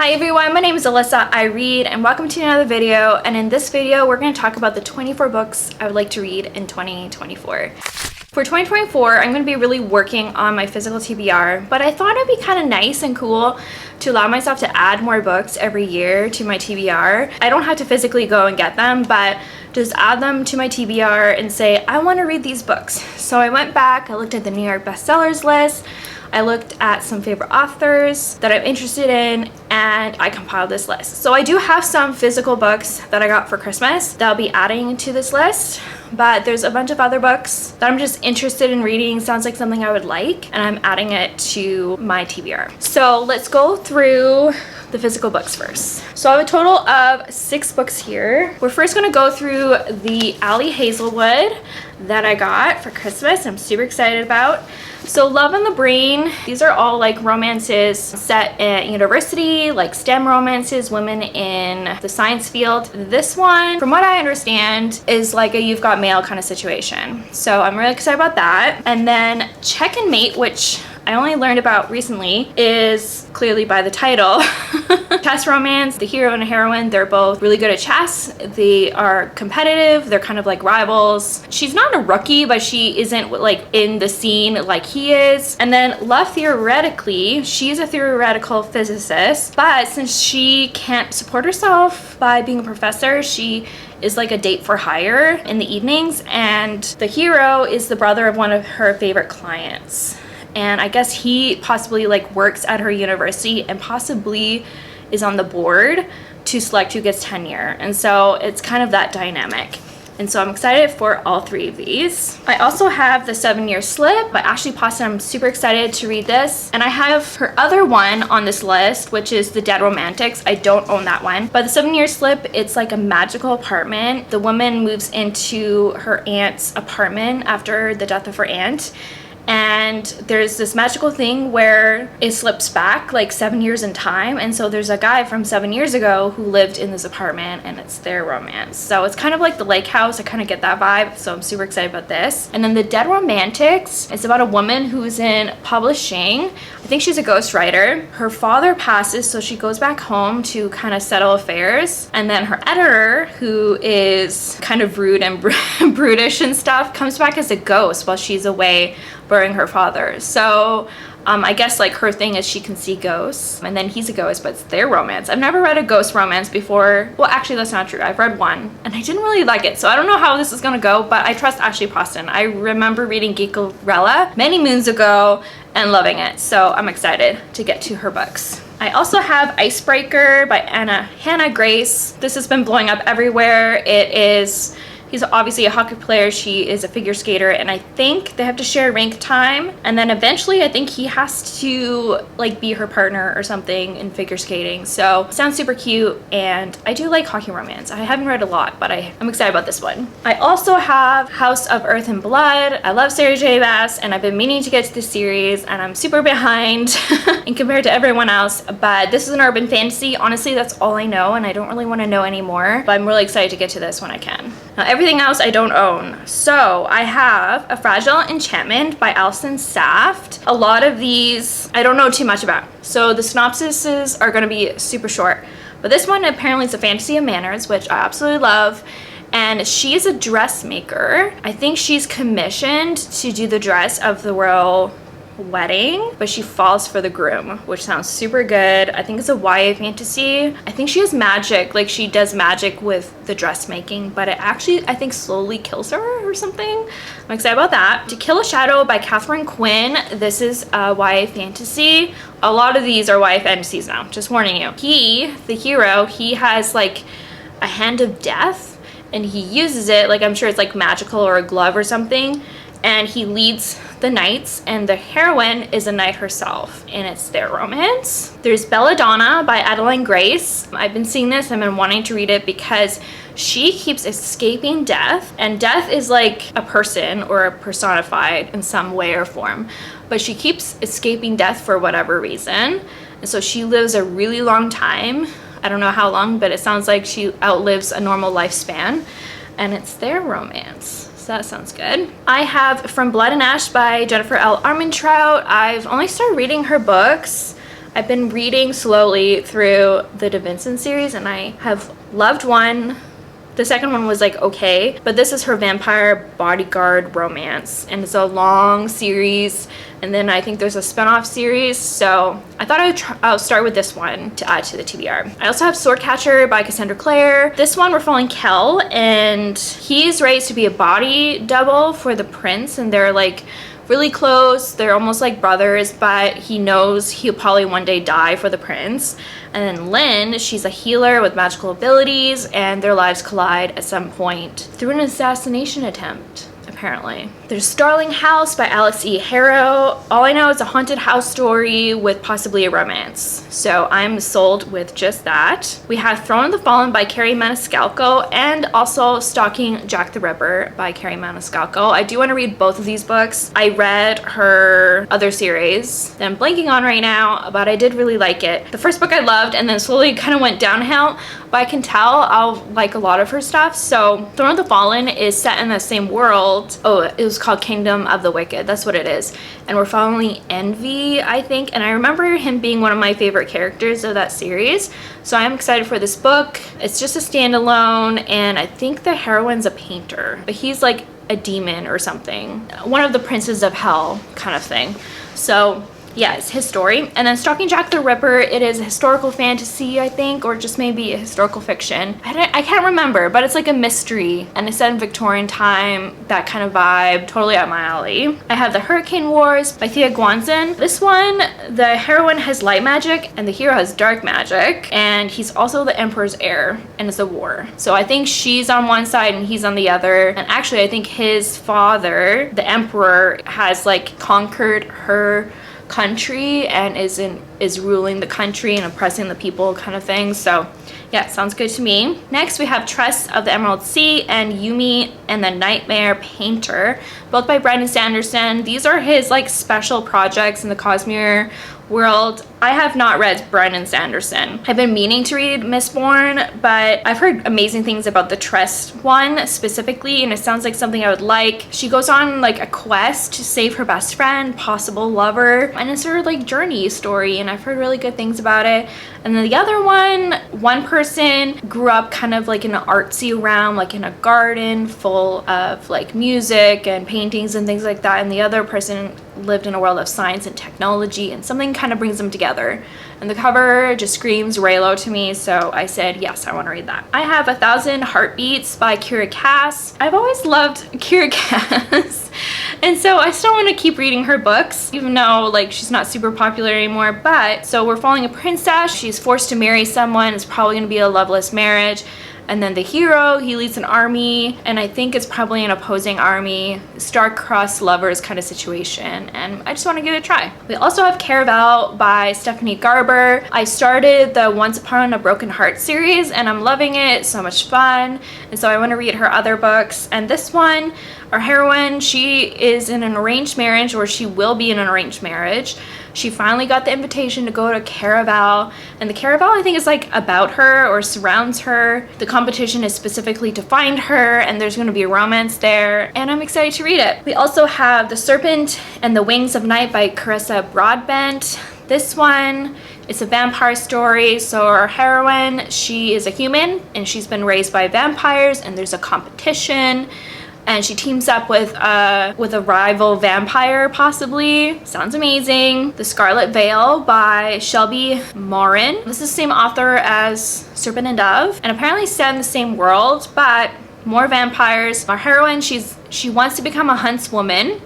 Hi everyone, my name is Alyssa. I read and welcome to another video, and in this video we're going to talk about the 24 books I would like to read in 2024. For 2024, I'm going to be really working on my physical TBR, but I thought it'd be kind of nice and cool to allow myself to add more books every year to my TBR. I don't have to physically go and get them, but just add them to my TBR and say, I want to read these books. So I went back, I looked at the New York bestsellers list, I looked at some favorite authors that I'm interested in, and I compiled this list. So I do have some physical books that I got for Christmas that I'll be adding to this list, but there's a bunch of other books that I'm just interested in reading. Sounds like something I would like, and I'm adding it to my TBR. So let's go through the physical books first. So I have a total of 6 books here. We're first gonna go through the Ali Hazelwood that I got for Christmas. I'm super excited about. So Love on the Brain, these are all like romances set at university, like STEM romances, women in the science field. This one, from what I understand, is like a You've Got Mail kind of situation. So I'm really excited about that. And then Check and Mate, which I only learned about recently, is clearly by the title. Chess romance, the hero and heroine, they're both really good at chess. They are competitive, they're kind of like rivals. She's not a rookie, but she isn't like in the scene like he is. And then Love Theoretically, she's a theoretical physicist, but since she can't support herself by being a professor, she is like a date for hire in the evenings, and the hero is the brother of one of her favorite clients. And I guess he possibly like works at her university and possibly is on the board to select who gets tenure. And so it's kind of that dynamic. And so I'm excited for all 3 of these. I also have The 7-Year Slip by Ashley Poston. I'm super excited to read this. And I have her other one on this list, which is The Dead Romantics. I don't own that one. But The 7-Year Slip, it's like a magical apartment. The woman moves into her aunt's apartment after the death of her aunt. And there's this magical thing where it slips back like 7 years in time, and so there's a guy from 7 years ago who lived in this apartment, and it's their romance. So it's kind of like The Lake House. I kind of get that vibe, so I'm super excited about this. And then The Dead Romantics, it's about a woman who's in publishing. I think she's a ghostwriter. Her father passes, so she goes back home to kind of settle affairs, and then her editor, who is kind of rude and brutish and stuff, comes back as a ghost while she's away burying her father. So I guess like her thing is she can see ghosts, and then he's a ghost, but it's their romance. I've never read a ghost romance before. Well, actually that's not true. I've read one and I didn't really like it, so I don't know how this is gonna go, but I trust Ashley Poston. I remember reading Geekerella many moons ago and loving it, so I'm excited to get to her books. I also have Icebreaker by Hannah Grace. This has been blowing up everywhere. He's obviously a hockey player, she is a figure skater, and I think they have to share rink time, and then eventually I think he has to like be her partner or something in figure skating. So sounds super cute, and I do like hockey romance. I haven't read a lot, but I'm excited about this one. I also have House of Earth and Blood. I love Sarah J. Maas, and I've been meaning to get to this series, and I'm super behind in compared to everyone else, but this is an urban fantasy. Honestly, that's all I know, and I don't really want to know anymore, but I'm really excited to get to this when I can. Now, everything else I don't own. So I have A Fragile Enchantment by Alison Saft. A lot of these I don't know too much about, so the synopsises are going to be super short. But this one apparently is a fantasy of manners, which I absolutely love. And she is a dressmaker. I think she's commissioned to do the dress of the royal wedding, but she falls for the groom, which sounds super good. I think it's a YA fantasy. I think she has magic, like she does magic with the dressmaking, but it actually I think slowly kills her or something. I'm excited about that. To Kill a Shadow by Catherine Quinn. This is a YA fantasy. A lot of these are YA fantasies now, just warning you. The hero, he has like a hand of death, and he uses it, like I'm sure it's like magical or a glove or something, and he leads the knights, and the heroine is a knight herself, and it's their romance. There's Belladonna by Adeline Grace. I've been seeing this, I've been wanting to read it because she keeps escaping death, and death is like a person or a personified in some way or form, but she keeps escaping death for whatever reason, and so she lives a really long time. I don't know how long, but it sounds like she outlives a normal lifespan, and it's their romance. So that sounds good. I have From Blood and Ash by Jennifer L. Armentrout. I've only started reading her books. I've been reading slowly through the Da Vincent series, and I have loved one. The second one was like okay, but this is her vampire bodyguard romance, and it's a long series, and then I think there's a spin-off series, so I thought I'll start with this one to add to the TBR. I also have Swordcatcher by Cassandra Clare. This one we're following Kel, and he's raised to be a body double for the prince, and they're like really close. They're almost like brothers, but he knows he'll probably one day die for the prince. And then Lynn, she's a healer with magical abilities, and their lives collide at some point through an assassination attempt, apparently. There's Starling House by Alex E. Harrow. All I know is a haunted house story with possibly a romance, so I'm sold with just that. We have Throne of the Fallen by Carrie Maniscalco, and also Stalking Jack the Ripper by Carrie Maniscalco. I do want to read both of these books. I read her other series that I'm blanking on right now, but I did really like it. The first book I loved, and then slowly kind of went downhill, but I can tell I'll like a lot of her stuff. So Throne of the Fallen is set in the same world. Oh, it was called Kingdom of the Wicked. That's what it is. And we're following Envy, I think. And I remember him being one of my favorite characters of that series. So I'm excited for this book. It's just a standalone, and I think the heroine's a painter, but he's like a demon or something. One of the princes of hell kind of thing. So yeah, it's his story. And then Stalking Jack the Ripper, it is a historical fantasy, I think, or just maybe a historical fiction. I can't remember, but it's like a mystery, and it's set in Victorian time, that kind of vibe, totally up my alley. I have The Hurricane Wars by Thea Guanzin. This one, the heroine has light magic and the hero has dark magic, and he's also the emperor's heir, and it's a war. So I think she's on one side and he's on the other, and actually I think his father, the emperor, has like conquered her country and is ruling the country and oppressing the people kind of thing. So yeah, sounds good to me. Next we have Tress of the Emerald Sea and Yumi and the Nightmare Painter, both by Brandon Sanderson. These are his like special projects in the Cosmere world. I have not read Brandon Sanderson. I've been meaning to read Mistborn, but I've heard amazing things about the Tress one specifically, and it sounds like something I would like. She goes on like a quest to save her best friend, possible lover, and it's her like journey story, and I've heard really good things about it. And then the other one person grew up kind of like in an artsy realm, like in a garden full of like music and paintings and things like that, and the other person lived in a world of science and technology, and something kind of brings them together. And the cover just screams Raylo to me, so I said yes, I want to read that. I have 1,000 Heartbeats by Kira Cass. I've always loved Kira Cass and so I still want to keep reading her books, even though like she's not super popular anymore. But so we're following a princess. She's forced to marry someone. It's probably going to be a loveless marriage. And then the hero, he leads an army, and I think it's probably an opposing army, star-crossed lovers kind of situation, and I just want to give it a try. We also have Caraval by Stephanie Garber. I started the Once Upon a Broken Heart series, and I'm loving it, so much fun, and so I want to read her other books. And this one, our heroine, she is in an arranged marriage, or she will be in an arranged marriage. She finally got the invitation to go to Caraval, and the Caraval I think is like about her or surrounds her. The competition is specifically to find her, and there's going to be a romance there, and I'm excited to read it. We also have The Serpent and the Wings of Night by Carissa Broadbent. This one, it's a vampire story. So our heroine, she is a human and she's been raised by vampires, and there's a competition, and she teams up with a rival vampire, possibly. Sounds amazing. The Scarlet Veil by Shelby Morin. This is the same author as Serpent and Dove, and apparently set in the same world, but more vampires. Our heroine, she wants to become a huntswoman,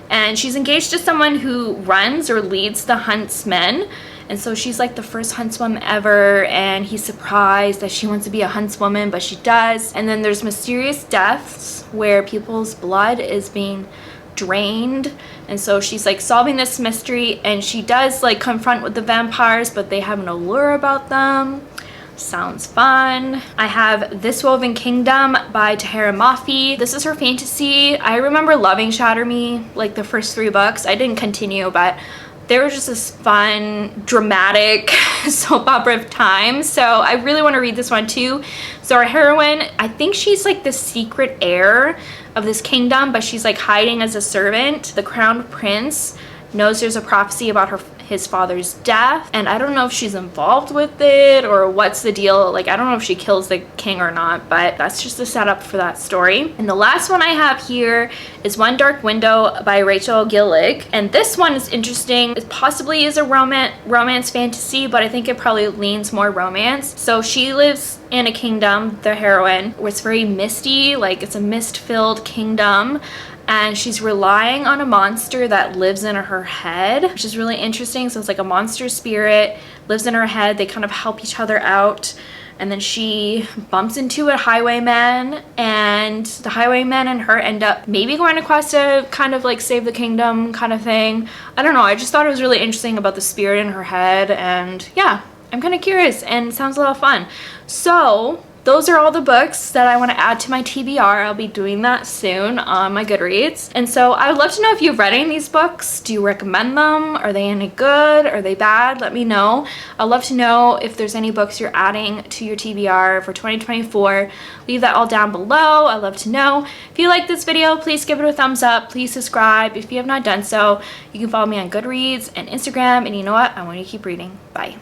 and she's engaged to someone who runs or leads the huntsmen. And so she's like the first huntswoman ever, and he's surprised that she wants to be a huntswoman, but she does. And then there's mysterious deaths where people's blood is being drained, and so she's like solving this mystery, and she does like confront with the vampires, but they have no lure about them. Sounds fun. I have This Woven Kingdom by Tahara Mafi. This is her fantasy. I remember loving Shatter Me, like the first 3 books. I didn't continue, but they were just this fun, dramatic soap opera of time. So I really want to read this one too. So our heroine, I think she's like the secret heir of this kingdom, but she's like hiding as a servant. The crown prince knows there's a prophecy about his father's death, and I don't know if she's involved with it or what's the deal. Like, I don't know if she kills the king or not, but that's just the setup for that story. And the last one I have here is One Dark Window by Rachel Gillig, and this one is interesting. It possibly is a romance fantasy, but I think it probably leans more romance. So she lives in a kingdom, the heroine, where it's very misty, like it's a mist-filled kingdom, and she's relying on a monster that lives in her head, which is really interesting. So it's like a monster spirit lives in her head. They kind of help each other out, and then she bumps into a highwayman, and the highwayman and her end up maybe going across to kind of like save the kingdom kind of thing. I don't know, I just thought it was really interesting about the spirit in her head, and yeah, I'm kind of curious, and it sounds a lot of fun. So those are all the books that I want to add to my TBR. I'll be doing that soon on my Goodreads. And so I would love to know if you've read any of these books. Do you recommend them? Are they any good? Are they bad? Let me know. I'd love to know if there's any books you're adding to your TBR for 2024. Leave that all down below. I'd love to know. If you like this video, please give it a thumbs up. Please subscribe. If you have not done so, you can follow me on Goodreads and Instagram. And you know what? I want you to keep reading. Bye.